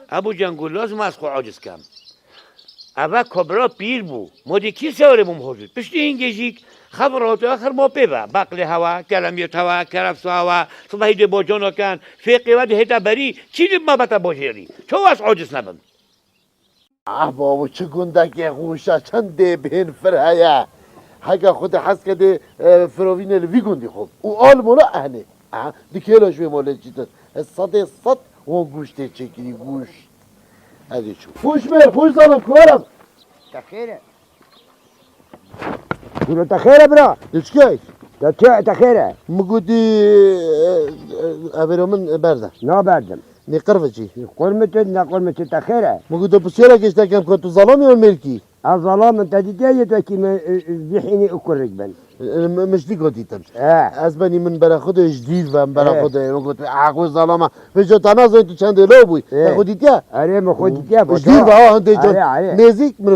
ابو جنگول لازم از خو عاجز کم اول کبرا پیر بو مودی کی سواره بوم حضور پشتی این گیجیک خبرات آخر ما ببا بقل هوا کلمیت هوا کرفس هوا صبحی دی باجانا کن فقه و دی هتا بری چی دی ما بتا باجری چو از عاجز نبم بابا چه گندک خوشه چند ده بین فرهیه حقا خود حس کده فراوین الوی گندی خوب او آل مولا اهنه دیگه لاش به مولا چیتن صد اون گوشته چکیری گوش هذه شو فوش مير فوش ظلم كورم تخيره قولوا تخيره برا ايش كاي تخيره مقودي ابيرو من برده نا بردم نقرفجي قرمت قرمت تخيره مقودي بسيرة كيش تاكم كنتو ظلامي والملكي الظلام انت ديتي توكي بيحيني اكل ركبا مش دي قلتي تمش اه اسباني من برا خود جديد و من برا خود مقود عقو ظلامه بجا تنازل تو چند لو بوي تاخدي تيا اري ما خدتيا جديد بقى انت جو نزيك من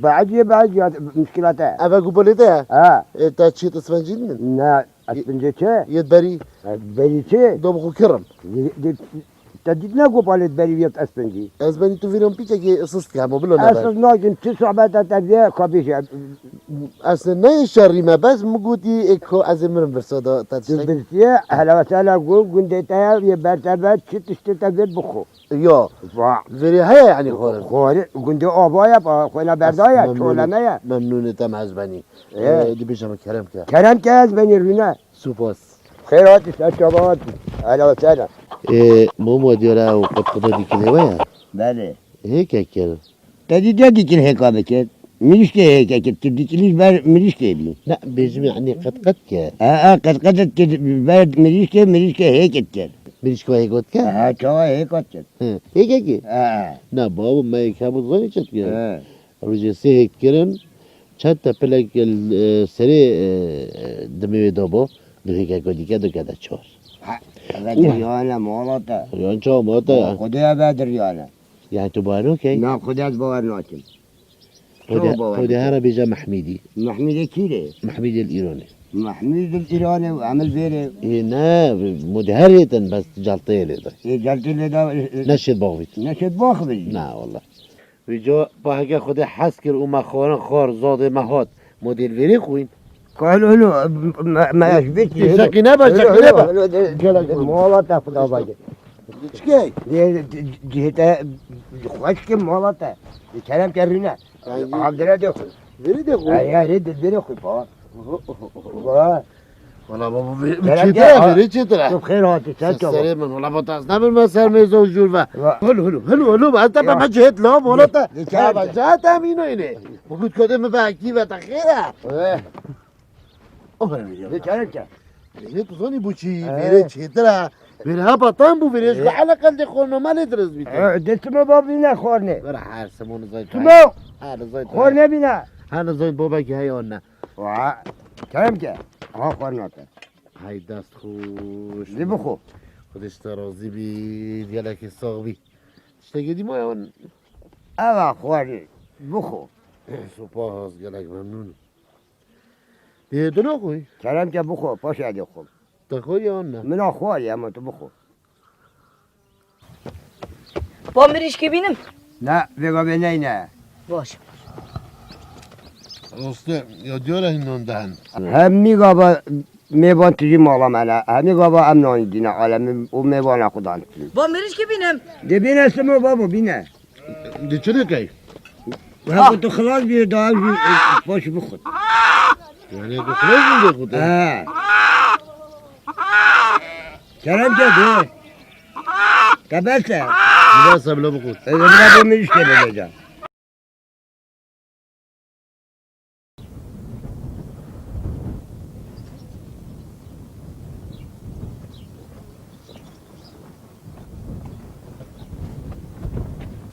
بعجت بعد مشكلته ابا قبلته اه انت تشي تسفنجين من لا اسفنجي چه يدبري بري چه دوبخو كرم تدينا قبالت بريويت اسفنجي اسباني تو فيرم بيتا كي اسست كامو بلو اسف ناجن چه صحبت تبيه كابيش اصلا نه شری ما بس مگودی اکو از مرم برسادا تاتشتک برسيه هلا وسهلا قول قنديتها يا برتبت چه تشتت تبيت بخو یا زری هيا يعني خورم خوري قندي آبايا با خونا بردايا شولميا ممنونتم از بنی دی بشم کرم که كلام كاز بني رونا سپاس خيرات الشباب هلا وسهلا ماما دیاره و قد خدا دیکنه ویا بله هيك اكل تدي ديكل هيك بكت مش كي هيك كت تديكليش بار مش كي بي لا بيجمع يعني قد كه قد بار مش كي هيك كت بيش كوا هيك كه كوا هيك كت هيك كه نه بابا ما هيك هم زوني چت كه روزي سه هيك كرن چت پلک سری دمی دابو دو هيك كودي كده كده چور ريانا مالتا ريان چا ماتا خدايا بعد ريانا يعني تبارو كي نا خدايا باور ناكل خدي هرا بيجا محميدي محمد كيري محميد الإيراني محمد الإيراني وعمل بيري إيه نا مدهريتن بس جلطية لده قلت له ده نشد باغويت نشد باخبري نا والله بيجا باهجا خدي حسكر وما خورن خار زاد مهات مدير فيري خوين قالوا له ما يشبهش ساكنة بس ساكنة مالتا فدا باجي شكاي جهته خوشك مالتا الكلام كرنا عبد الله دخل فيري ده خوين يا ريت الدنيا خفا والله بابا فيري چطرا شوف خير هاتي سريع من والله بطاس نعمل مسار ميزو جولفا هلو انت ما جهت لا مولتا جهت امينو اینه بقول كده مباكي وتخيره الكلام كان فيري تظني بوشي فيري چطرا فيري ها بطان بو فيري على الاقل خورنا ما ندرس بيت دست ما بابينا خورني برا حارسمون زايد سمو هذا زايد خورني بينا هذا زايد بابا كي هيونا كلام كان ها خورناتا هاي دست خوش دي بخو خودش ترازی بی دیالک ساقوی اشتگی ما اون اوا خورني بخو سپاس گلک ممنون دنا خوی كلام كان بخو باش عادي خو تخوی یا نه من اخوي اما تو بخو با مریش که بینم لا بيقى بينينا باشه راسته یا دیاره هنون دهن همي قابا ميبان تجي مالا مالا همي قابا امناني دينا عالم وميبان اخدان با مریش که بینم دي بينا اسمه بابا بينا دی چه کی وها كنت خلاص بيه داعي باش بخد یعنی تو خلاص میده خود كلام جد تبسه بس بلا بخود اذا بلا بمريش كده بيجا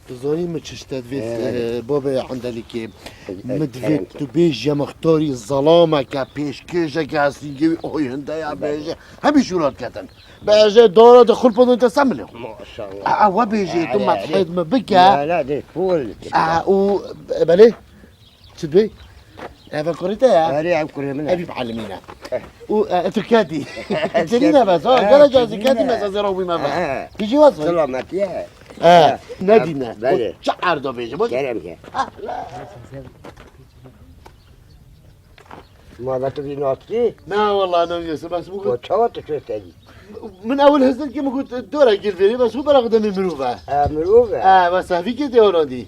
تزانی ما چشتت وید بابا عندلی که مدوید تو بیج مختاری ظلامه که پیشکشه که هستی گوی آینده یا بیجه همی شورات کتن بیجه دارا دخل پدون تسمله ما شاء الله و بیجه تو مطحید ما بکه لا دي فول و بله چه بی؟ اول کریته یا؟ هري عم كره منها ابي بعلمينا وتركاتي ترينا بس اه قال جازي كاتي ما زروا بما بس بيجي وصل سلامات يا ندی نه بله. چه عرضا بیجه گرم که مادت بی ناطقی نه والله نمیسه بس با بگو چه وقت شدی؟ من اول هستن که مگو دورا گیر بری بس هو برا قدم مروفه مروفه بس هفی که دیارادی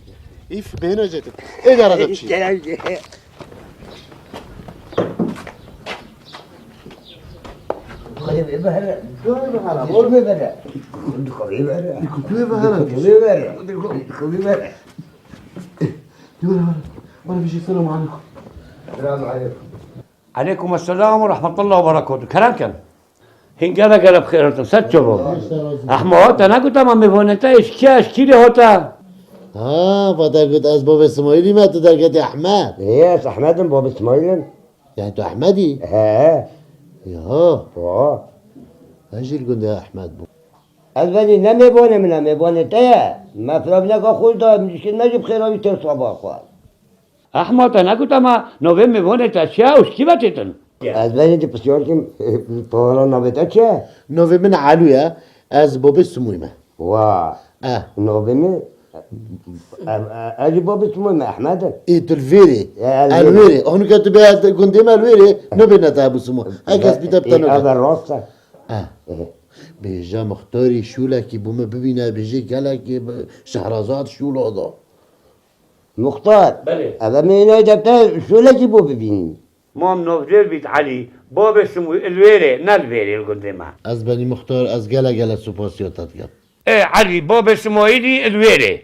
ایف بهنا جتت اداره دب چی گرم که خواهی ببره خوبی بره خوبی بره کوپه بهرم خوبی بره خوبی بره دیوره وانا بيجي السلام عليكم السلام علیکم عليكم السلام ورحمة الله وبركاته كلام كان هنگالا گلا بخيرتم ست جبو احمد انا قلت ما ميفونتا اشكيلي هوتا فتا قلت اسباب اسماعيلي ما تدركت يا احمد ایس احمدم باب اسماعیلن يعني انتو احمدي ها يا با اجي القند يا احمد بو اولی نمیبونه منم میبونه تایه مفراب نگاه خود دار میشه نجیب خیراوی تر صبح خواهد احمد انا قلت ما نوفي ميفونتا اشياء وشكي باتتن اولی دی بسیار کم پاهران نابطه چه؟ نوفي من علويا اسباب اسمويمه وا نوبمي اجي باب اسمه احمد ايه الفيري الفيري. الفيري هون كاتب قندم الفيري نوفي نتابو سمو اكاس بتبتنو هذا الراس بيجا مختاري شولا كي بوما ببينا بيجي قالا كي شهرزاد شولا هذا مختار بله. هذا من هنا جبته شو لك بو ببين مام نوفجير بيت علي باب اسمه الويري نالويري القديمة از بني مختار از قالا سوباسيوتات قال ايه علي باب اسماعيلي الويري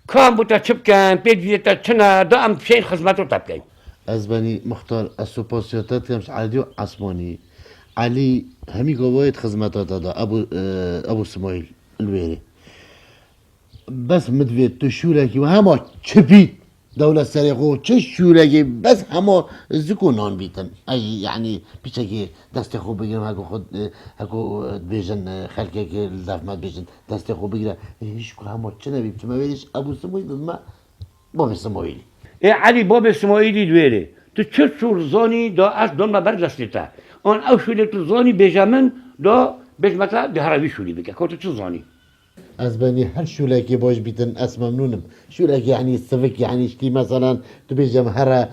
كان بوتا تشبكان بيت فيتا تشنا دام شيء خدمته تبكي از بني مختار السوباسيوتات كمش عادي عثماني علي همي قوايد خدماتات هذا ابو اسماعيل الويري بس مدويت تشولكي وهما تشبي دولة سرقو تشولكي بس هما زكونان بيتن اي يعني بيشكي دست خو بگیرم هكو خود هكو بيجن خلقك الزفمات بيجن دست خو بگیرم هيش كو هما تشنبي بتما ويش ابو اسماعيل ما بابا اسماعيل ايه علي باب اسماعيلي الويري تشتشور زوني دا از دون ما برجستتا اون او شولت زوني بيجامن دا بجمتا دهراوي شولي بك كوت تشزوني از بني هر شولكي باش بيتن اس ممنونم شولكي يعني السفك يعني شتي مثلا تبي جمهرة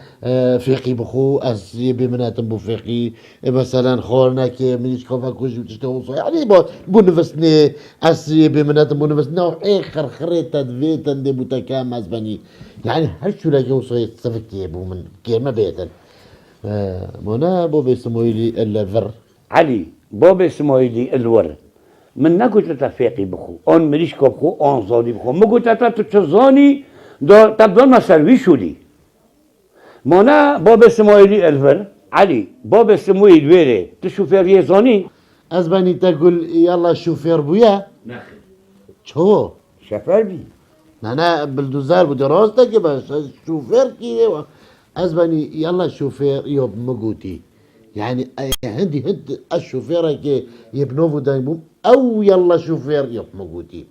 فيقي بخو اس يبي مناتم بو فيقي مثلا خورنا كي منيش كوفا كوج وتشتغل يعني بو نفسني اس يبي مناتم بو نفسنا واخر خريطة فيتن دي بوتاكام از بني يعني هر شولكي وصي السفك يبو من كيما بيتن منا بو بيسمويلي الا الفر علي باب اسماعيلي الور من نقول تفيقي بخو اون مريش بخو اون زوني بخو ما قلت تشزوني دا تبدون ما سروي شولي مانا باب اسماعيلي الور علي باب اسماعيلي الويري تشوفير يزوني از بني تقول يلا شوفير بويا نخي شو شفر بي انا بلدوزر بودي راستك بس شوفير كي از بني يلا شوفير يوب مقوتي يعني هند الشوفير كي يبنوفو دايموم او يلا شوفير يوب مقوتي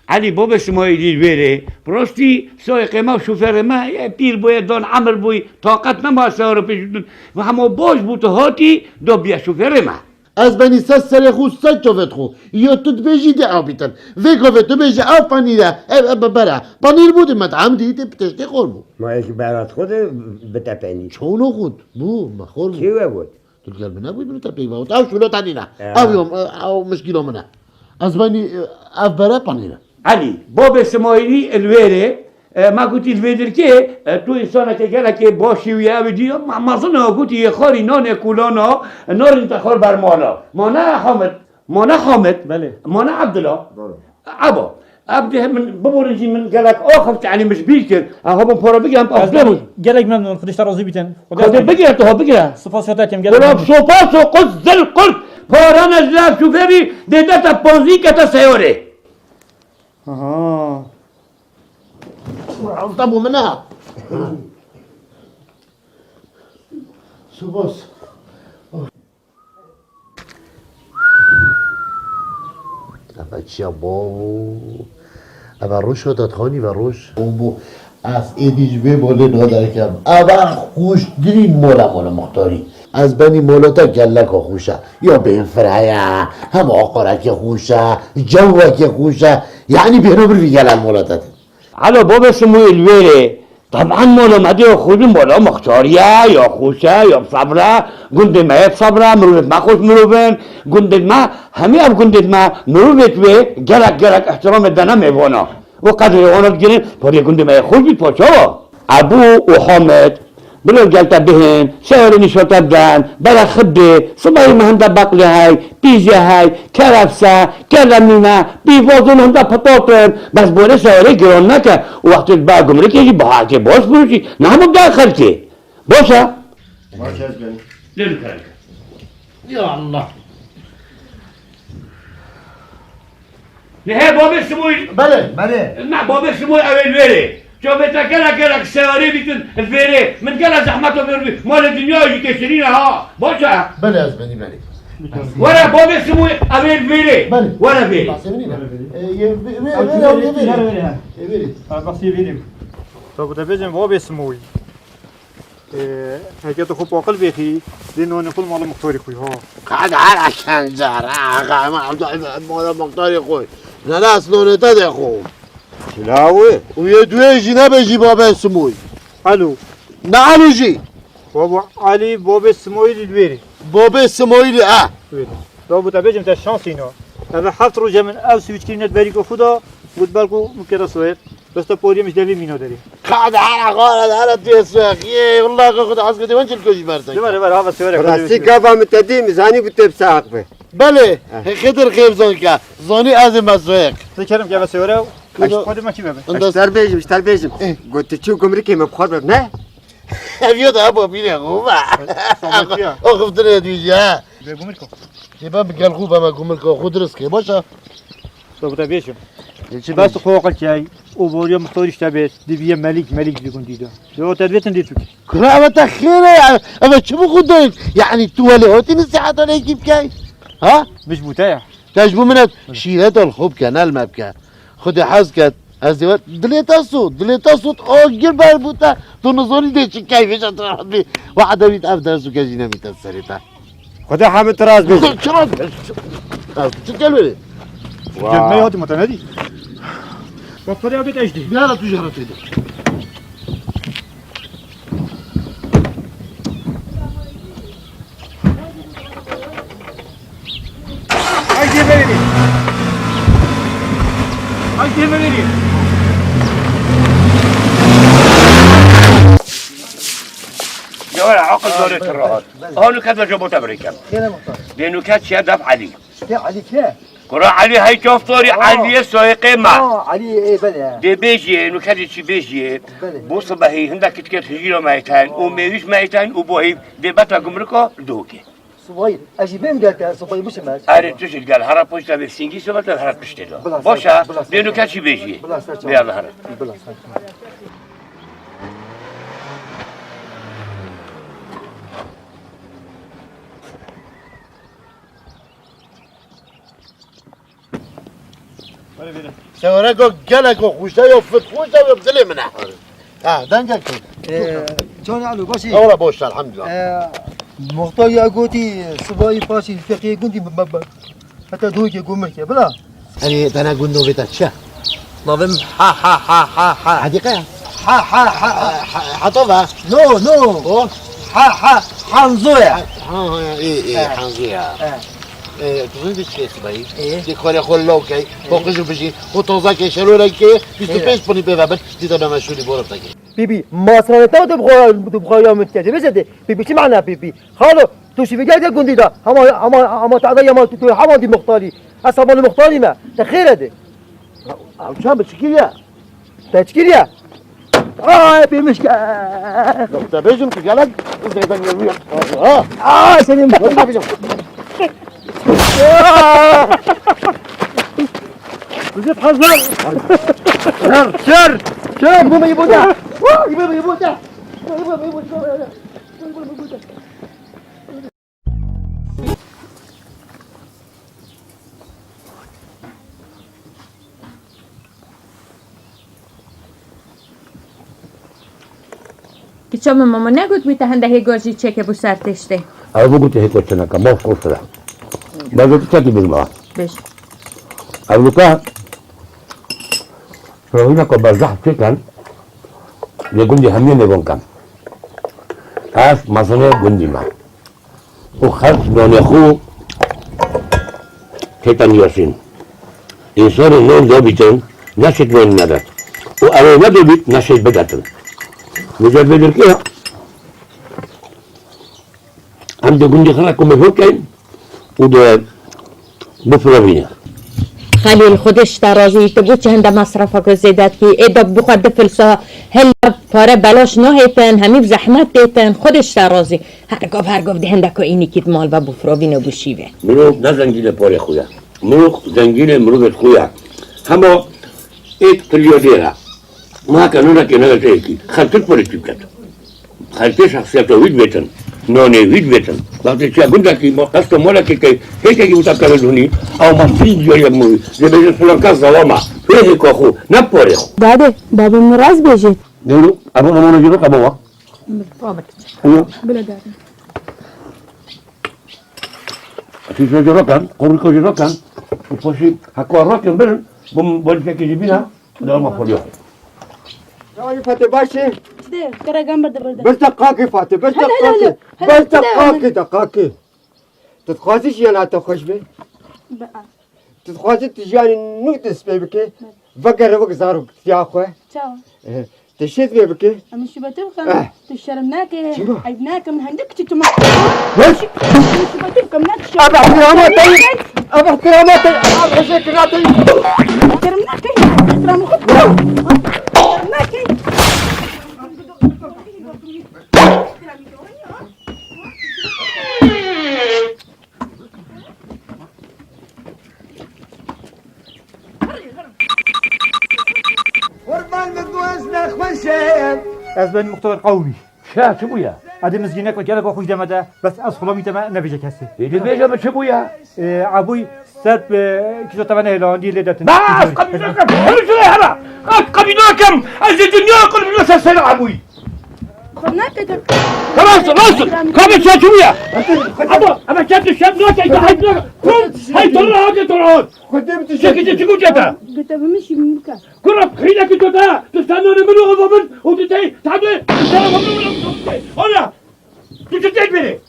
علي باب اسماعيلي الويري بروستي سويق ما شوفير ما بير بوي دون عمر بوي طاقتنا ما صار بيجدون وهمو باش بوتو هاتي دو بيا شوفير ما از بني سسر خو سچوفت خو يو تدبيجي دي عبيتن فيكو تبيجي او بانيرا برا بانير بود مطعم دي بتشتي خوربو ما ايش بعرات خود بتابعني شونو خود بو ما خوربو شو بود تلقى من ابوي من تبي باوت او شلو تانينا او يوم او مشكله منا از بني اف برا بانيرا علي باب اسماعيلي الويري ما قلت الفيدر كي تو انسان كي قال كي باشي ويا ودي ما ظن قلت يا خاري نان كولانا نار انت خور برمانا مانا حامد بله مانا عبد الله ابا ابدي من ببرجي من قال لك اخفت يعني مش بيكر هو بورا بيجي ام افضل گلک ممنون خودش راضی بیتن خود بگیر تو بگیر سپاس شدتیم ولو گلک سوپاس و قد ذل قلب پاران از لاب شوفری دیده تا پونزی که تا سیوره آها طبوا منها سوبوس ابا تشابو ابا روش رو تدخانی و روش بو از ایدیج به موله نادر کم ابا خوش درین مولا مختاری از بنی مولاتا گلک خوشه یا به این فرعیه هم آقارک خوشه جوک خوشه يعني بينو بالرجال المولدات على باب سموئيل ويري طبعا مولا مدي خود مولا مختاريا يا خوشا يا صبرا قند ما صبرا مروت ما خوش مروبن قند ما همي اب قند ما مروت وي جلك احترام الدنا ميبونا وقدر اون الجنين فوري قند ما خوش بيتوشو ابو وحامد بلو جلتا بهن شهر نشوتا بدن بلا خبي صباحي ما هندا باقلي هاي بيجي هاي كرفسا كلمينا بيفوزون هندا بطاطن بس بوله شهري گرون نکه وقت با گمره که جي بحاجه باش بروشي نامو داخل که باشا باشه از بنی لين كرنك یا الله نهي بابي سموي بله مع بابي سموي او الفيري شوف انت كلك سواري بيتن الفيري من كلا زحمته بيربي مال الدنيا يجي كسرين ها باشا بله از بني بله ولا بابي سموي او الفيري بله ولا فيري بس يبيني طب تبيجن بابي اسموي حكيت خوب عقل بيخي لانه نقول مال مختاري خوي ها قاعد عشان زهر ما عم مولا مقدار خوي لا اصلا نتا خو شلاوه ويدوي جناب جي بابا سموي الو نعم جي بابا علي بابي اسموي البيري بابا سموي اه طب تبيجن تاع الشانسينو هذا حفت رجع من او سويت كلمه باريكو خدا قلت بالكو ممكن سويت بس تبوري مش دليل مينو داري قاعد على تيسخ يا والله خد حسكتي وين الكوجي برتك دبر هذا سويرك راستی گاوا متدی میزانی بوده بساق به بله خدر خيب زونكا زوني ازم مسويق تكرم كيف سويره خود ما كيف اشتر بیجم گوتی چو گمری که مبخور بب نه ابيض ابو بيني غوبا اخف دري دويجا بيقوملكم يبقى بقال غوبا ما قوملكو خد رزقي باشا طب تبيشم بس فوق الشاي وبوريا مختارش تبيت دبيه ملك بيكون ديدا لو تبيتن ديتو كلا متخيله اما شو بخدك يعني تواليوتي نساعد عليك بكاي ها مش متاح تجبو منك شيلات الخوب كان المبكى خد حزكت ازدواج دليتا صوت اوجر بربوتا تو نزوني دي كيفش اطرح بي واحده بيت افدر سو كاجينا متسريتا خدا همه تراز بیجم شرط شو تقول ما يهودي متنادي بطارية بيت ايش دي يلا تجارة كده هاي دي جوال عقل دورة الرهات هون كذا جابوت امريكا لانه كانت شهادة علي علي كيف؟ قرا علي هاي شوفتوري علي سويقي ما علي ايه بلا دي بيجي انه كانت شي بيجي بوصل بهي هندك كتكت هجيرو مايتان وميوش مايتان وبوهي دي بطا قمركو دوكي صباي اجي بين قالت صباي مش ماس اريد تجد قال هرب بوشتا بسينجي سوبت هرب بشتدو باشا لانه كانت شي بيجي يلا هرب بلا سواركو قالكو خوشتا يوفت خوشتا ويبدلي منها دنجك شلون علو باشي اورا بوشتا الحمد لله مختار يا قوتي صباي باشي فقيه قندي حتى دوجي قمرك بلا انا قلنا بتاتشا نظم ها حديقه حطبها نو حنزويا ايه حنزويا تظن دي شيء صباي دي كوري خلوكي فوقش بيجي وتوزاكي شلولكي بيستفيش بني بابا دي تبع مشوري بورتك بيبي ما صرنا تبغى يوم تجي بس بيبي شو معناه بيبي خالو تو شو في جاي قندي ده هم تعدي يا ما تو حمل دي مختاري اصلا المختاري ما تخير ده شو بتشكيليا تشكيليا بمشكلة تبيجم تقالك ازاي تنقل سليم وزيد حذر شر يبغى يبوده يبوده Pichom mama negut mi tahanda he goji cheke bu serteşte. Abi bu kutu heko çanaka maf kusura. Bazı çaki bilma. Beş. Abi luka فروینا که برزخ چکن یه گندی همین نگون کن از مثلا گندی ما و خرد نان خو کتن یاسین انسان نان دو بیتن نشد نان نداد و اول ندو بیت نشد بدتن مجرد بدر که هم دو گندی خلا کمی فکر و دو بفروینا خلیل خودش ترازی تبو چه هنده مصرفه که زیدت کی ایدا بخواد فلسا هل پاره بلاش نه هیتن همی زحمت دیتن خودش ترازی هر گفت هنده که اینی کید مال و بفروین و بشیوه منو نه زنگیل پاره خویا منو زنگیل مروبت خویا همه ایک تلیادیره ما کنونه که نگه تایکی خلطت پاره چیب کد خلطه شخصیت وید بیتن نانه وید بیتن وقتی چه گنده که ما قصد مولا که هیچه که بوتا کبه دونی او ما فریج جایی موی زبیجن فلانکا زواما فیه که خو نه پاره خو بابا مراز بیجید نورو ابو نمونه جلو کبوا بلا دارم تیجه جلو کن قبرکو جلو کن و پاشی حکو راکن برن بولی که جیبینا دار ما پولیو جوانی فاتح باشه ده كرا برده بس دقاقي فاتح بس دقاقي بس دقاقي تتخوازيش يا تخش بي تتخوازي تجاني نقطة بك فقر وقت زارو يا اخوي تشاو تشيت بك أنا شو بتبقى تشرمناك عيبناك من عندك تتما وش شو بتبقى منك شو ابى احتراماتي ابى احتراماتي ابى شكراتي شرمناك احترام خد شرمناك قربان مدوز نخوشم از بین مختار قومی شا چه بویا ادی مزگینه که گله با خوش دمده بس از خلامی تما نبیجه کسی ایدی بیجا به چه بویا عبوی سر به کیسو تمنه هلاندی لیدتن بس قبیلو کم هلو شده هلا قبیلو کم از دنیا قبیلو سر عبوی خلناك خلاص خلاص كم تشويه اما كانت الشاب نوتي هاي طلعت قدمت شكيت تقول جتا قلت بمشي من مكان كرة خيلك توتا تستنون منو غضبن وتتي تعدي هلا تتي بيني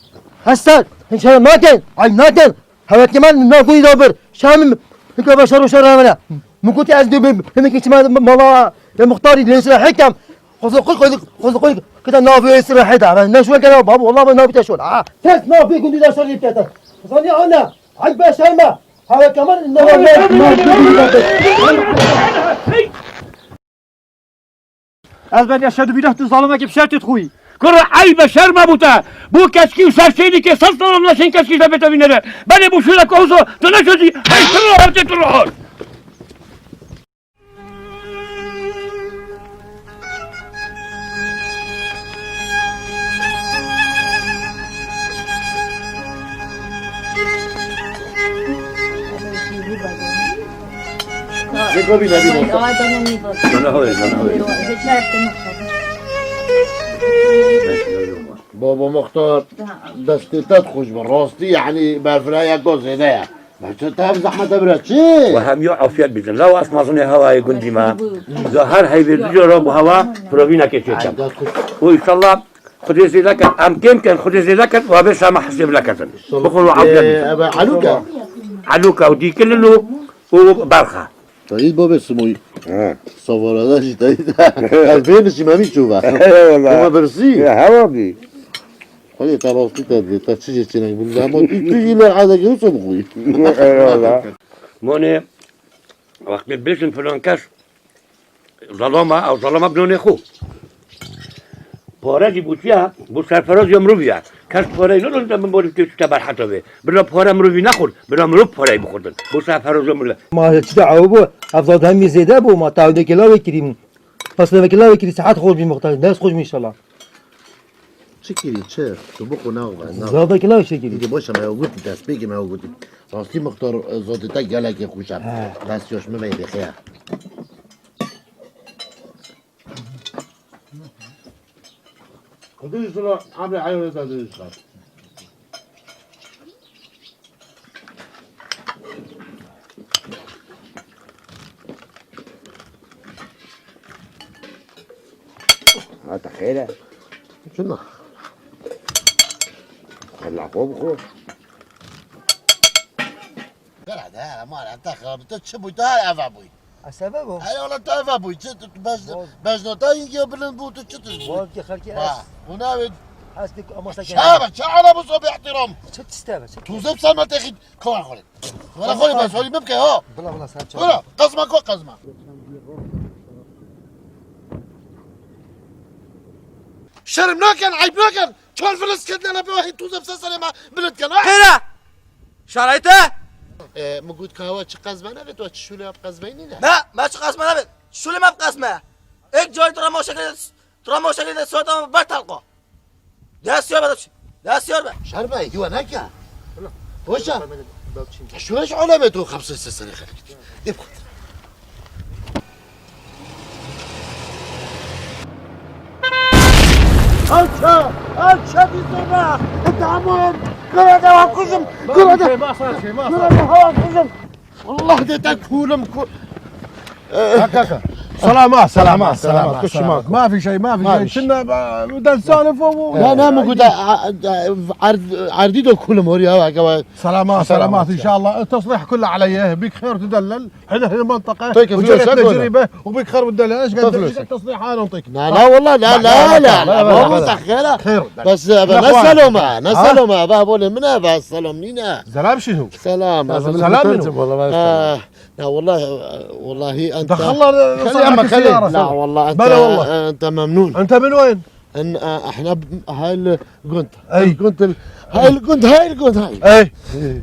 هستن ان شاء الله ناتن عيب ناتن هوا كمان نافوي دابر شامم هيك بشر وشر انا مو كنت ازدي بمك مالا مختاري ليس حكم خذ كده نافي يسرح حدا نشوى كده بابا والله ما نافي تشول تس نافي كنت دا شريف كده صاني انا عيب شرمه هوا كمان انه از بین اشهد بیده تو ظالمه که بشرطت خوی كرة عيب شرمة بوتا بو كاسكي وسارسيني كي سلطة الله شين كاسكي سبتا بينا بني بو شولا كوزو تنشوزي هاي تروح نگاه بی نبی بابا مختار دستتات خوش بالراستی یعنی برفرای گوزه نه بچه تا هم زحمت برد چی؟ وهم يقعوا فيها بيزن لو اسمع ظني هواي قندي ما ظهر هاي بيرجع رب هوا بروفينا كيتشكم وان شاء الله خذي زي لك ام كان خذي زي لك وبس ما حسب لك بقولوا عبد علوكا علوكا ودي كله وبرخه طيب بابا اسمه صوره شي طيب الفين ما بيشوفها والله ما برسي هواقي خلي تراوستي تشجي تشينك بالله ما تيجي له هذا يوسف خوي والله موني وقت بلشن فلان كاش ظلامه او ظلامه بدون خو پاره بوتیا بو سرفراز یا مرویا کاش پاره اینو دادن من بودم که تبر حتا به برا پاره مروی نخورد برا مرو پاره بخوردن بو سرفراز مروی ما چه دعوه بو افضل همي زياده بو ما تعود كلا وكريم فصل كلا وكري ساعات خوش بمختار ناس خوش ان شاء الله شكري شيف تبقوا ناغبا زاد كلا شكري دیگه باشه ما وجود تسبیق ما وجود راستی مختار زادتا گلک خوشم بس جاش میبینی خیر خدوش صلاح عمري عيوني تدريش خلاص هات خيره شنو؟ طلع فوق خو قرعد ها ما انت خربت تشبو تا افابوي السبب اي والله تا افابوي باش نوتا يجي بلن بوتو تشتز والله خلكي وناوي حسبك امسك شعب بصوب احترام شو تستاهل توزب سلمى تاخد كوان خولي ولا خولي بس خولي مبكي ها بالله ساعات ولا قزمة كو قزمة شرم ناكن عيب ناكن شال فلس كدنا انا بواحد توزب سلسلة ما بلد كان خيره شريته مقود كهوة قزمة نبت وشو لي بقزميني لا ما قسمه نبت شو اللي ما بقسمه ايك جاي ترى مو شكل صوت بطلقه ده السيارة ده السيارة شربة يدوا ناكا وشا شو ليش علامته 5 سنة خليك يبقى أنشا بيزنا التعامل كل هذا وكزم كل هذا ما صار شيء ما كل صار هذا هوا كزم والله ديتك كولم كل سلامات كل شيء ماكو ما في شيء ما في شيء كنا بدنا نسولف لا مقود عرديدو كولم هوري هوا كوا سلامات ان شاء الله التصليح كله عليه بيك خير تدلل احنا هنا المنطقه طيب فلوس تجربه وبيك خير وتدلل ايش قد تصليح انا نعطيك لا والله لا والله سخيرة خير بس نسألوا ما بابول منا بس سلامنينا سلام شنو؟ سلام والله لا والله انت دخلنا خليه لا والله انت بلا والله انت ممنون انت من وين؟ ان احنا هاي الجنت أي. هاي الجنت اي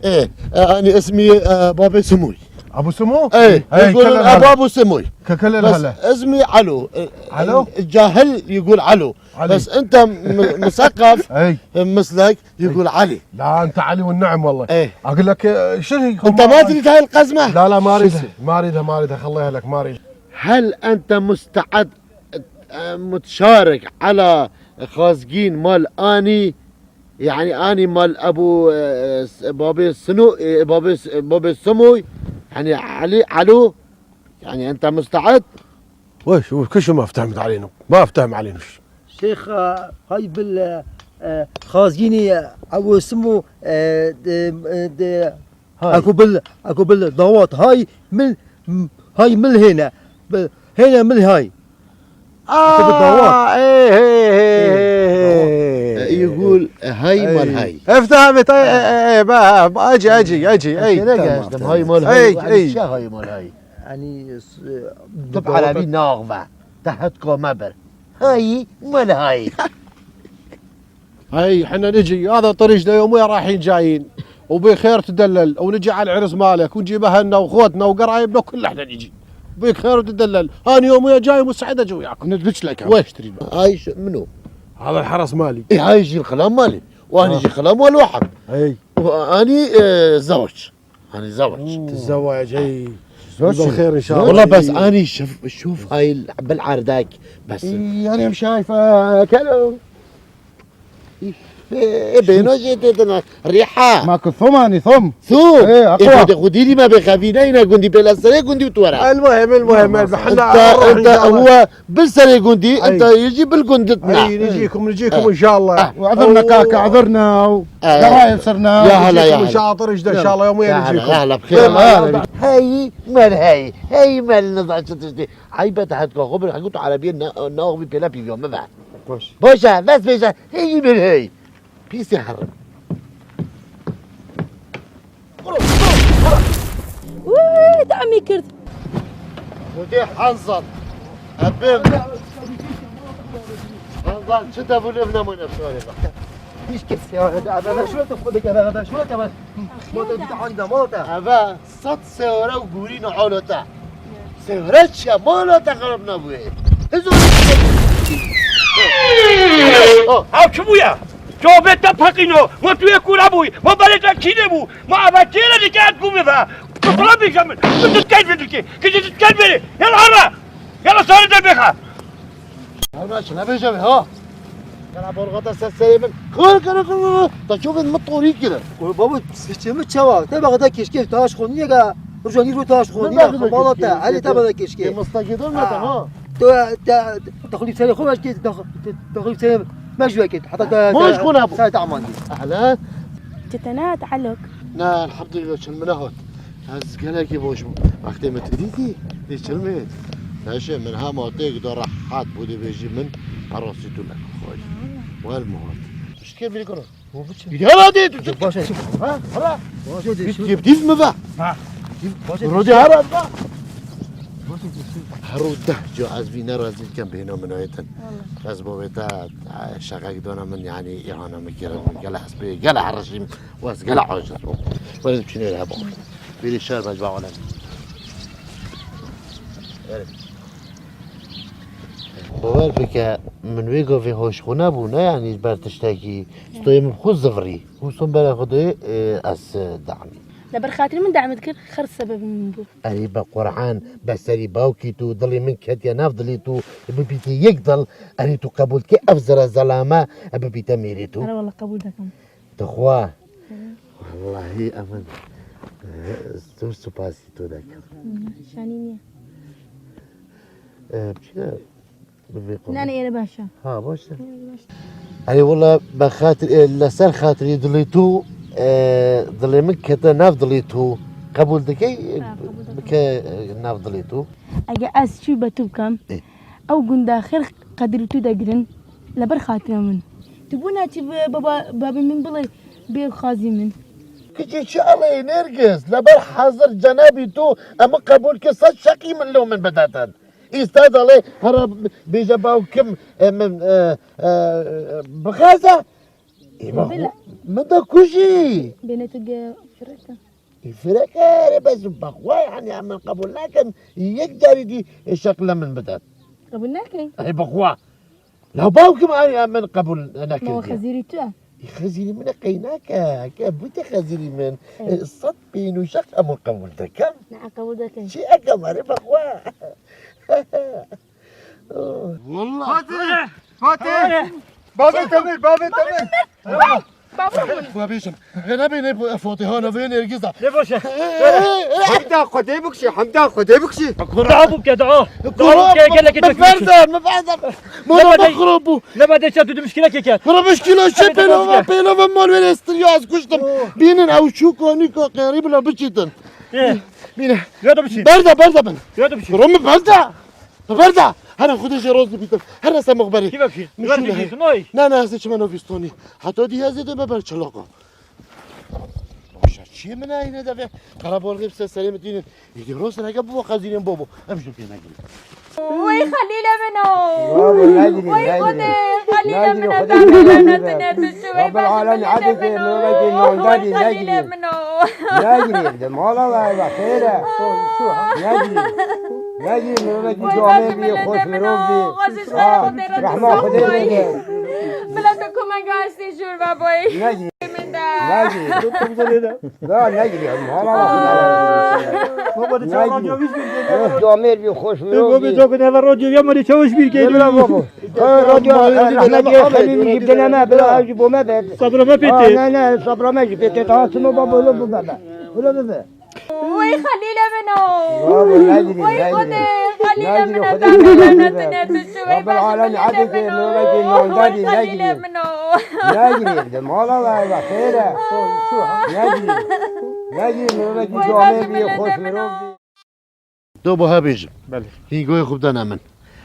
ايه انا اسمي بابي سموي ابو سمو؟ ايه يقول ابو سموي ككل بس الهلا اسمي علو علو؟ الجاهل يقول علو علي. بس انت مثقف اي مثلك يقول علي لا انت علي والنعم والله ايه اقول لك شنو هي انت ما تريد هاي القزمه لا ما اريدها خليها لك ما اريد هل انت مستعد متشارك على خازقين مال اني يعني اني مال ابو بابي سنو بابي سموي يعني علو يعني انت مستعد وش كل شيء ما افتهمت علينا ما افتهم علينا شيخ هاي بال خازجيني او اسمه اكو بالضوات هاي من هنا هنا من هاي يقول هاي مال هاي افتهمت اجي هاي مال هاي هاي مال هاي يعني طب عربي ناغمة تحتكو مبر هاي مال هاي هاي احنا نجي هذا طريقنا يوميا رايحين جايين وبخير تدلل ونجي على العرس مالك ونجيب اهلنا واخوتنا وقرايبنا كل احنا نجي بخير تدلل انا يوميا جاي مستعد اجي وياكم ندبش لك ويش تريد هاي منو هذا الحرس مالي اي هاي يجي الخلام مالي وانا يجي خلام مال واحد اي واني زوج انا زوج تتزوج اي بالخير ان شاء الله والله بس اني شوف هاي بالعرداك بس يعني مش شايفه كلام بينو جيت ريحه ماكو ثماني ثم ثوم ايه اقوى خديني ما بخافينينا قندي بلا سري قندي بتورا المهم انت هو بالسري قندي انت يجي بالقندتنا نجيكم ان شاء الله وعذرنا كاكا عذرنا قرايب صرنا يا هلا يا ان شاء الله طريق ان شاء الله يوميا نجيكم يا هلا بخير هاي مال نضع تشتي عيبة تحتكم خبر حقوت عربية ناغبي بلا بيوم ما بعد بوشا بس بيشا هي من هي بيس يحرم وي دعمي كرت ودي حنظل أبيم حنظل شتا بولفنا من أفسوري ايش كيف انا شو تاخذك انا شو تبغى موتة عنده موتة أبا صد سيورا وقورين عولتا سيورتشا مولتا قربنا بوي هزو هاو شبويا شو بيتا بحقينو ما تويكون ابوي ما بلتا كيدبو ما ابتيلا دي كانت كوميفا تطلبي كمل تتكلم بدك كنت تتكلم يلا هلا يلا صار دبخه ماشي نبي جبي ها كان برغطة سلسلة كل تشوف المطوري كده بابا سيستم تشوا تبغى داكيش كيف تاش خونية رجعني رو تاش خونية مالته علي تبغى داكيش كيف مستقيدون متى ها تخليك سنة خو ماشي تخليك سنة ماشي كده حتى موش كون ابو سنة تعمل اهلا جتنا تعلق نا الحمد لله شل من هون هز كلاكي بوش وقتی ما تريدي ليش كلمة ماشي من ها ما تقدر راح حد بودي بيجي من عروسي لك خوي والمهات مش كيف بيقولوا يلا دي باشا شوف ها هلا باشا دي شوف كيف ديف مبا باشا رودي هرب هروده جو از وینا رازی کم بینو منایتن از بابتا شقاق دونا من يعني إهانة مكيرا قال حسبي قال حرشيم واس قال عاجز ولا تمشي لها بقى بيلي الشارع مجمع ولا باور بك من ويجو في هوش خونه بونا يعني برتشتاكي ستوي خود زفري وصم بلا خدي اس دعمي لبر خاطري من دعمت كل خر سبب من بو أري بقرعان بسري باوكي تو ضلي منك هدي نافضلي تو ببيتي يقضل أري تو قبول كي أفزر الظلامة ببيتا ميريتو انا والله قبول دكم تخوا والله أمن سو باسي تو داك شانيني بشنا ناني انا باشا ها باش أري والله بخاطر لسان خاطري ضليتو ضلي منك هدا نافضليتو قبول دكي بك نافضليتو اجا اس شو بتوكم او قندا خير قدرتو دقرن لبر خاطري من تبونا بابا من بلي بير خازي من كي شاء نرجس لبر حاضر جنابي تو اما قبول كسر شقي من لو من بداتا استاذ عليه هرب بيجباو كم من بخازة بلا مدى كوشي بينتو فرقة فرقة بس بخوا يعني عمل قبول لكن يقدر يدي شكله من بدات قبلناكي اي بخوا لو باوكم اني من قبول انا ما هو كده خزيري تو خزيري من قيناك كبوت خزيري من الصد بين وشق امر قبول ده كم نعم قبول دكم شيء اكبر بخوا والله فاتح بابي تمر بابي تمر بابيشم انا بين فوتي هون فين يرقصها لبوش حمدا خدي بكشي حمدا خدي بكشي دعوه كدعوه دعوه قال لك مفرزر ما بخربوا لا بعد ايش تدو مشكله كيكات ترى مشكلة شيء بينهم مال وين استرياس كشتم بينن او شو كونيكو قريب لا بجيتن بينا يا بشي برده بن يا بشي رم برده انا خدش روز بيتم انا سمغ بري كيف بشي يا نوي لا هذا شو منو فيستوني حتى دي هذا ده ببر شلقه شيء من هنا ده قرب والغيب سليم الدين يجي روس انا قبل خزين بوبو امشي فينا وي خلينا منه والله نجري وي خدي خلينا نجري منه خدي رب العالمين عدك نوجي نولدي خلينا نجري منه نجري ده مولا الله خيره نجري نجري نوجي جوامي بي خوش مروبي رحمة خدي بلا تكون ما قاعد شور بابوي نجري من ده لا نجري مولا الله جوامي بي خوش مروبي توكن هذا الراديو يا مري توش بيك بلا بابا راديو احنا جاي خلينا نجيب لنا ما بلا اجيبوا ما بعد صبر ما بيتي لا صبر ما جبت تعاصموا بابا ولا بابا ولا بابا وي خلينا منه والله نجري وي خدي خلينا منه رب العالمين عدك نوجي نولدي خلينا نجري منه نجري ده مولا الله خيره نجري نجري نوجي جوامي بي خوش مروبي دوبو هابيج بله هي قوي خبدنا من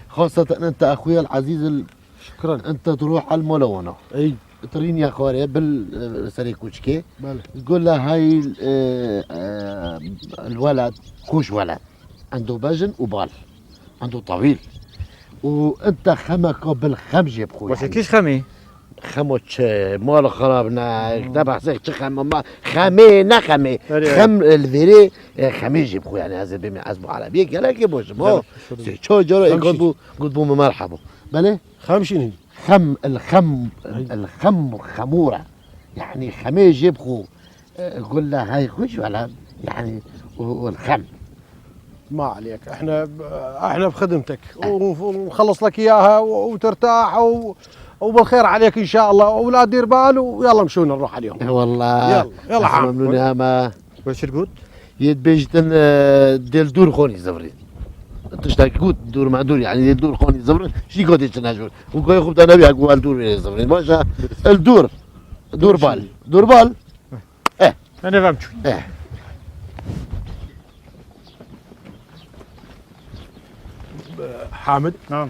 خاصة انت اخويا العزيز شكرا انت تروح على الملونة اي تريني يا خواري بالسريكوشكي بله تقول له هاي الولد كوش ولد عنده بجن وبال عنده طويل وانت خمك بالخمجة بخوي بس كيش خمي خموش مال خرابنا تبع سيك خمي نخمي خم الفيري خميجي بخوي يعني هذا بما عزبو عربية قال لك بوش مو شو جرى قلت بو مرحبا بله خمشين الخم خمورة يعني خميج يبخو قول له هاي خوش ولا يعني والخم ما عليك احنا بخدمتك ونخلص لك اياها وترتاح وبالخير عليك ان شاء الله ولا دير بال ويلا مشونا نروح اليوم والله يلا عام ممنونها ما واش تقول يد بيجتن ديل دور خوني زفري تشتاكي قوت دور مع دور يعني دور خوني زبرن شي قوت يتناجون وكوي خوب انا بيها قوال دور وين زبرن باشا الدور دور بال انا فهمت شوي. حامد نعم.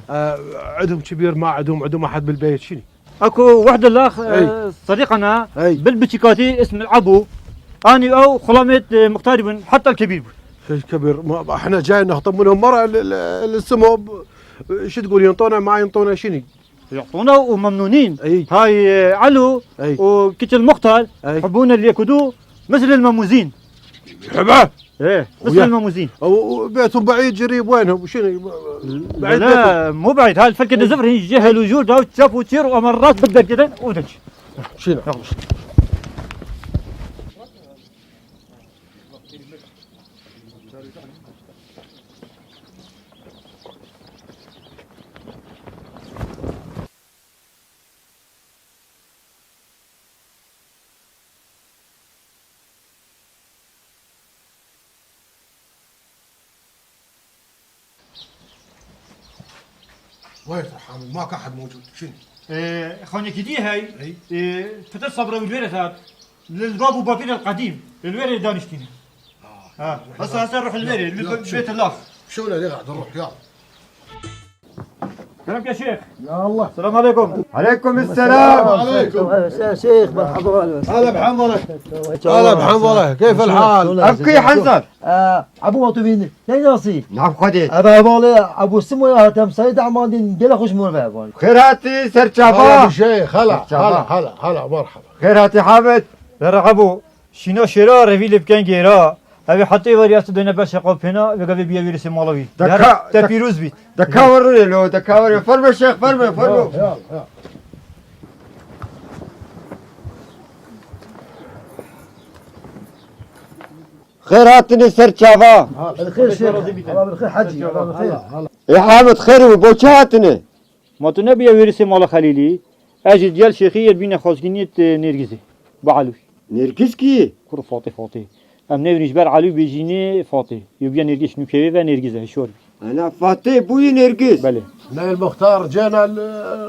عندهم كبير ما عندهم احد بالبيت شنو؟ اكو واحد الاخ صديقنا أي. بالبتشيكاتي اسم العبو اني او خلامت مختار بن حتى الكبير ايش كبير ما احنا جايين نخطب منهم مره السمو شو تقول ينطونا ما ينطونا شنو؟ يعطونا وممنونين. اي هاي علو أي. وكيت المختار أي. يحبون اللي يكدوه مثل المموزين. يحبها ايه مثل ويا. المموزين. وبيتهم بعيد قريب وينهم شنو؟ بعيد لا مو بعيد هاي الفلكة الزفر هي جهه الوجود هاو تشاف وتشير ومرات بدك كده ودج. شنو؟ وين حامد ماك احد موجود شنو؟ خوني كدي هاي فتت صبره بالبيت هذا للباب وبابين القديم الويري دانشتينا. هسه نروح الويري بيت الاخ. شو اللي قاعد نروح يلا. سلام يا شيخ. يا الله السلام عليكم. عليكم السلام. عليكم. شيخ مرحبا هلا بحنظله. هلا بحنظله كيف الحال؟ ابكي حنظل. ابو وطبين لا ناصي نعم خديت. ابا بالي ابو سمو يا تم سيد عمادين دل خوش مور بابا خيراتي سر هلا شعبان. بالشيخ هلا مرحبا. خيراتي حامد. رغبو شنو شرا رفيل بكن جيرا ابي حطي وريات دنا باش قوبنا وقبل بيا ويرسي مالوي تبيروز بيت دكاور له دكاور فرم الشيخ فرم. يلا خيراتني سر شعبان. بالخير شيخ الله بالخير حجي الله بالخير يا حامد خير وبوشاتني. ما تنبي ويرسي مال خليلي اجي ديال شيخيه بين خوزقنيت نرجزي بعلوي نرجس كي؟ كور فاطي ام نيفريش بار علوي بيجيني فاطي يبيا نرجش نكوي ونرجزه شور انا فاتي بوي نرجس. بله احنا المختار جينا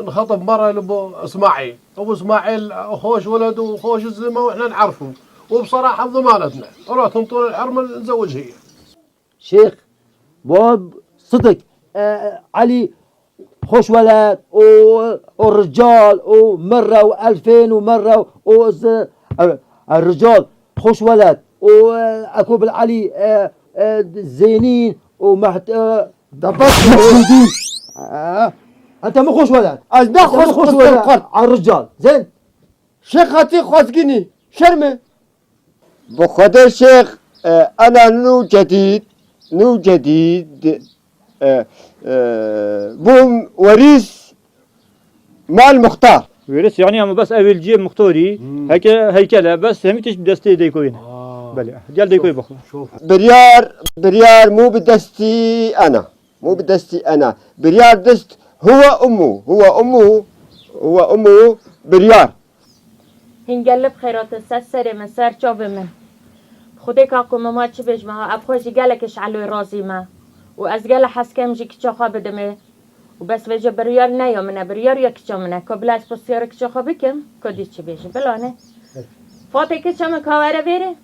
نخطب مره لابو اسماعيل، ابو اسماعيل خوش ولد وخوش الزلمه واحنا نعرفه، وبصراحه بضمانتنا رحت طول الحرمه نزوج هي. شيخ باب صدق علي خوش ولد والرجال ومره والفين ومره الرجال خوش ولد واكو بالعلي زينين ومحت دبس موجودين. انت مو خوش ولد ازنا خوش ولد على الرجال زين شيخاتي خوزقني شرمه. بخد الشيخ انا نو جديد بوم وريث مال مختار. ويرس يعني اما بس اول جيب مختوري هيكله بس هميتش بدستي ديكوين. بله ديال ديكوي بخ بريار مو بدستي انا بريار دست هو امه بريار. هنقلب خيرات السر من سر شوف من خدك اكو ما تشي بجمع ابخوش قالكش علوي رازي ما وازقال حسكم جي كشوخه بدمه وبس بيجي بريار نيو من بريار يكشو منه كبلاش بسيار كشوخه بكم كدي تشي بيجي بلانه فاتك كم كواره بيره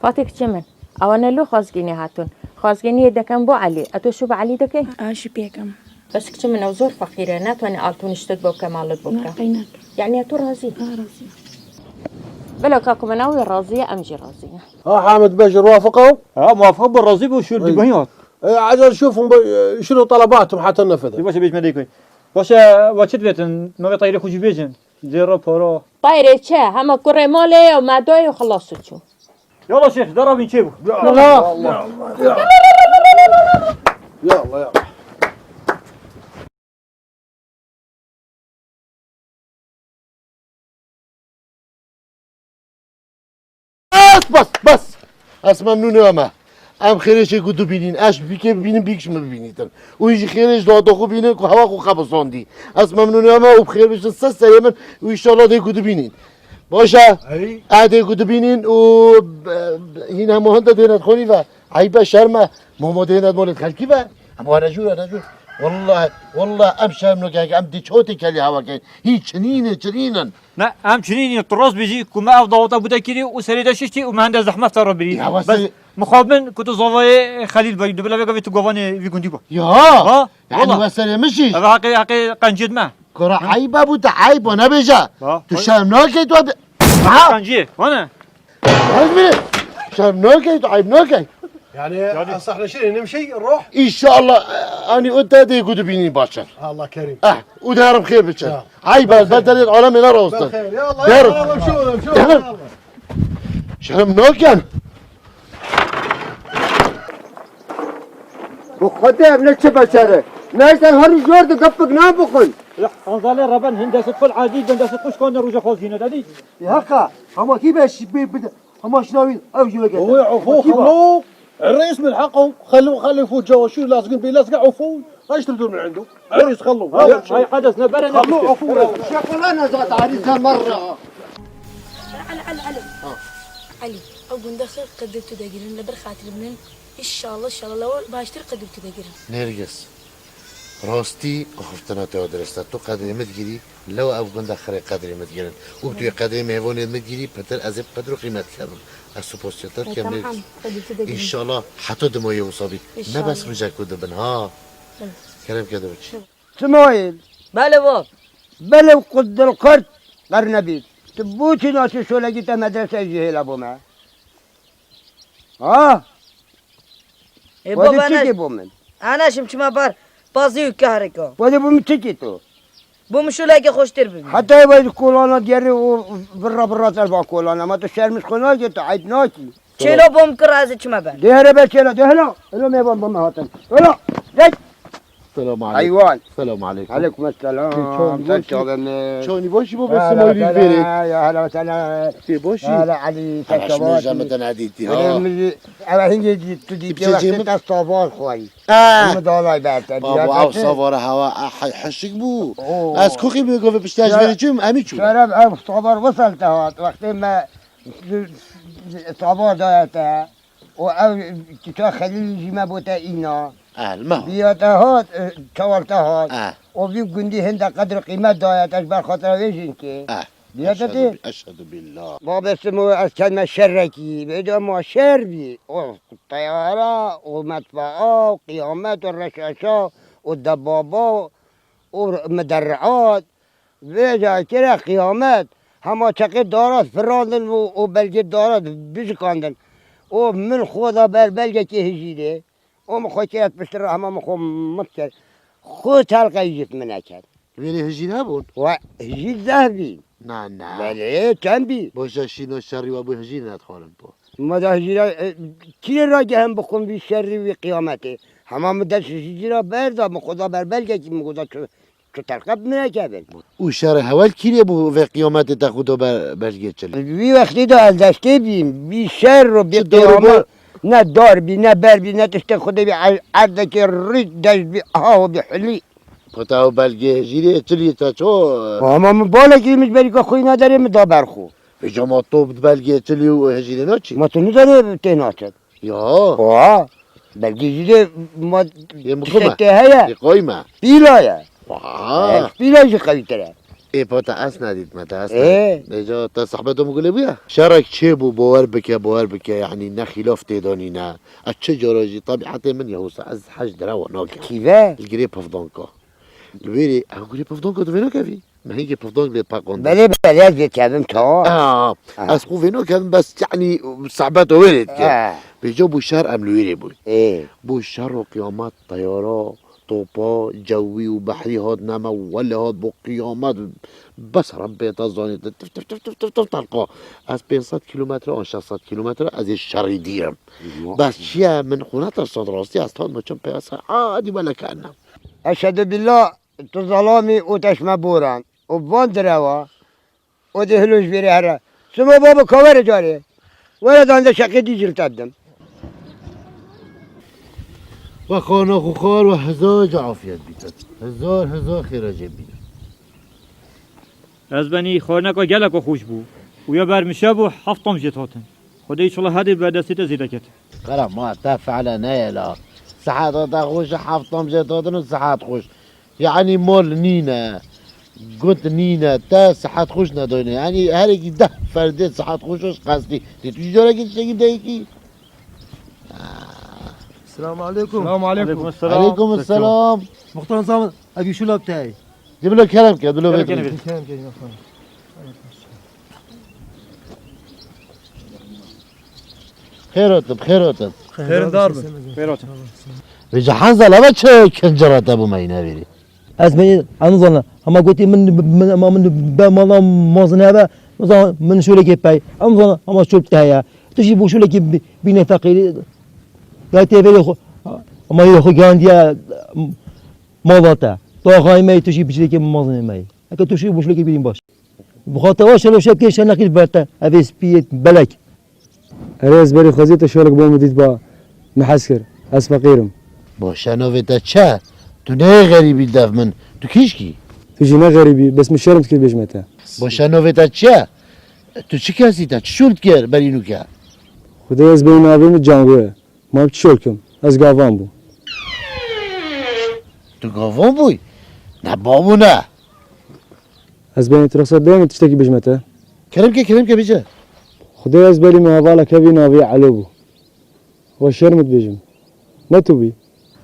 فاتك چمن اوانا لو خازگینی هاتون خازگینی دکم با علی اتو شو با علی دکی شو بيكم بس كچمن او زور فقيره نتوني التون اشتد بو كمالت بو قينات يعني اتو راضي راسي بلا كاكو مناوي راضيه امجي راضيه. حامد بشر وافقوا؟ موافق بالرازي وشو الدبهيات عايز نشوفهم شنو طلباتهم حتى ننفذها. باش بيج مديكوي باش واتشت بيتن ما بيطيري خوش بيجن زيرو بورو طايره تشا هما كوري مالي وما دوي وخلصوا شو يلا شيخ ضرب نشيبه يلا بس ممنونه اما ام خیرش گودو بینین اش بیکه ببینین بیکش ببینیدن و یجی خیرش دادا خوب بینین که هوا خوب خبساندی از ممنونه اما و بخیر بشه سه من و ان شاء الله ده گودو بینین باشه عاده گودو بینین و این هم هنده دینت خونی و عيبه شرمه محمد هنا مولد خلكي بقى اما رجل والله امشي منك ام دي شوتي كلي هوا كان هي چنينن نه همچنین طراز بیجی که ما افضل بوده کردی و سریده ششتی و مهندس زحمت تر بری يا بس واسه مخابن كنت زواي خليل باي دبلا بقى في تقواني في كونديكو يا ها يعني والله واسه مشي هذا حقي قنجد ما كرة عيبه ابو تعيب وانا بيجا تشامناكي تو قنجي وانا شامناكي تعيبناكي يعني انصحنا شيء نمشي نروح ان شاء الله اني قلت هذه يقعدوا بيني باشر الله كريم ودارم خير بشر عيبه بدل العالم هنا روستن بالخير يلا امشوا شامناكي بخوده ابن چه بشره نایستن هر جور ده گپک نه بخون انزال ربن هندسة كل عزيز هندسة كل كون روجا خوزينه دادي هكا هما كيفاش بدا هما شناوين اوجي وقت هو عفو خلوه الرئيس من حقهم خلوا يفوت جوا شو لازقين بيه لازقه عفو ايش تريدون من عنده؟ الرئيس خلوه هاي حدث نبرنا خلوه عفو شكلنا زاد عريسها مرة علي او قندا خير قدرت داقرين لبر خاطر منن ان شاء الله لو باشتر قدرت داقرين نرجس راستي خفتنا تو درست تو قدر متجري لو افغان داخل قدر متجرن وبتوي قدر مهون متجري بتر از قدر قيمت كردم السوبوستر كم نرجس ان شاء الله حتى دمو يوصبي ما بس رجع كده بن ها كلام كده بتش سمايل بله باب بله قد القرد قرنبيل تبوتي ناسي شو لقيت مدرسة جهيل ابو ما ها ودي تيجي بومن انا شمش ما بار بازي وكهركا ودي بومن تيجي تو بوم شو لاقي خوش تربي حتى يبغى كولانا ديري وبرا تلبا كولانا ما تشير مش كولانا تعيد ناكي چلو بوم كرازي چما بار دهره بچلا دهلا الو ما يبغى بوم هاتن ولا جاي السلام عليكم ايوان السلام عليكم عليكم السلام شلوني بوشي بو بس مولي البيري يا هلا وسهلا بوشي هلا علي شنو جامتنا عديتي ها انا هنجي تدي وقت الصباح خوي مدالاي بعد بابا او صبر هوا حشك بو از كوخي بيقول بشتاج بريجم امي شو شرب او صبر وصلت هات وقت ما صباح دايتها او كتا خليل جيما بوتا اينا ما بياتا هات كوالتا هات وبيب قندي هندا قدر قيمت دايتاش بر خاطر ويجين كي بياتا تي اشهد بالله بابا اسمه از كلمة شركي بيدو ما شر بي الطيارة ومدفعة وقيامات والرشاشة والدبابة ومدرعات بيجا كده قيامات هما شقيت دارات فراندن وبلجي دارات بيشكاندن ومن خوضا بلجي كي هجيده ومخوتيات بشتر هما مخو متكر خود حلقة يجيت من أكل وين هجين هابون وهجيت ذهبي نعم بله كم بي بوشا شينو الشر وابو هجين هتخولن بو ماذا هجيرا كي راجع هم بكون بالشر وقيامته هما مدرس هجيرا بردا مخوضا بربلجي كي مخوضا شو ترقب من أكل وشر هوال كيري بو في قيامات تاخدو برجي تشلي بي وقتی دا دسته بیم بی شر و بی قیامت نه دار بی نه بر بی نه تشت خود بی عرضه که رید دشت بی آها و بی حلی پتاو بلگه هجیری تشلي تا چو اما من بالا که مش بری که خوی نداریم دا برخو في جماعة طوب بلگه تشلي و هجیری ناچی ما تو نداره تیناچد يا آه بلگه جیده ما يمكمه تشته هیا يقويمه بیلایه واه بیلایش قوی تره ايه بوتا اسنديت متى اسنديت اجا تا صاحبته مقول بيها شارك شيبو بوار بك يعني نخلاف تيدونينا الشجرة طبيعة من يهوس از حاج درا نوكا كيفاه الجريب بفضونكو الويري الجريب بفضونكو دفينو كافي ما هي بفضونك للباقون بله زي كذا تا اسقو فينو كان بس يعني صاحبته ولد بيجوا شهر الويري بوي ايه بو شهر وقيامات طيارات طوبا جوي وبحري هاد نما ولا هاد بو قيامات بس ربي تظني تلقى از 500 كيلومتر او 600 كيلومتر از الشر يديرم بس شيا من قناة الصدراستي استاد ما كان بيسا عادي ولا كأنه اشهد بالله تظلامي وتشمى بوران وبان دروا ودهلوش بيري هرا سمو بابا كوار جاري ولد عنده شقي ديجل تقدم وخانا خوخار وهزار عافيت بيتت هزار خير جبين از بني خانك جلك خوش بو ويا برمشة بو حفتم جت هاتن خدای شلا هدی بعد دسته زیده کت خرا ما تفعل نيلا ساعات خوش حفتم جدادن وساعات خوش يعني مول نينا قلت نينا تا ساعات خوش ندونه يعني هرقي ده فرده ساعات خوشش قصدي تجاره كي ديكي السلام عليكم. السلام عليكم عليكم السلام مختار نظام ابي شو لاب تاعي. جيب له كلام كده له كلام بيت كان مختار. خيرتب خيرتب خير دار. خيرات بيجي حنزل ما تشي كنجرة ابو ماينا بيري ازمي انا ظن اما قلت من ما موزن هذا من شو لك باي انا ظن اما شو بتاعي تجيبوا شو لك بين ثقيل يا تيفي اما يخو غانديا موضوعته تو خاي ما تجيب شي موزن ماي اكو تجيبوا شو لك بين باش بخاطر واش لو شاب كيش انا كيف برتا ابي سبيت بلك أريز بري خزيت شغلك بومديت با محسكر أس فقيرم باشنو ويتا چه تو نه غريبي داف من تو كيشكي تجينا غريبي بس مش شرم تكل بجمتها باشنو ويتا چه تو چی کسی تا چشولت گر برینو که خدای از بین آبیم جانگوه ما بچشولکم از گاوان بو تو گاوان بوی نه بابو نه از بین ترخصت بیم تشتكي بجمتها کلم که بیجه خدای از بری مهوالا كبي نابي علو بو هو شرمت بجم نتو بي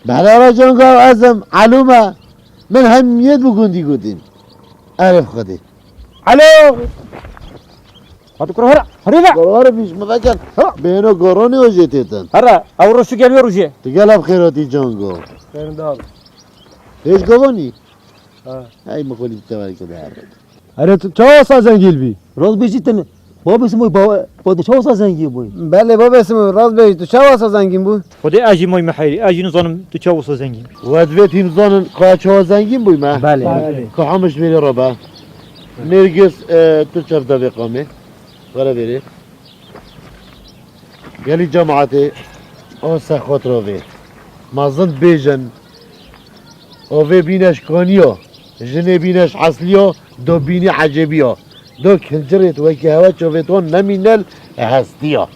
بله را جانگو ازم علومه من همیت بگوندی گودین عرف خودی علو هاتو كره هرا هريبا قرار بیش مفکر بینو گرانی و جتیتن هرا او رشو كبي روجي تگلب خیراتی جانگو خير دار هیچ گوانی ای مخولی توالی که در هرا چاو سازنگيل بي راز بيجيتن بابا اسمه بابا شو صار زنگي بوي بله بابا اسمه راز بيجي تو چاو سازنگين بو خدای اجی مای محیری اجی نزانم تو چه وسا زنگی ودویت همزانن قاچه ها زنگین بوی ما بله که همش میری رابا نرگس تو چه بدا بقامه ولا بری گلی جماعته آن سخوت را وی مازند بیجن آوه بینش کانیا جنه بینش اصلیا دو بینی عجبیا دو کنجرت و که هوا چوفتون نمینل هستیا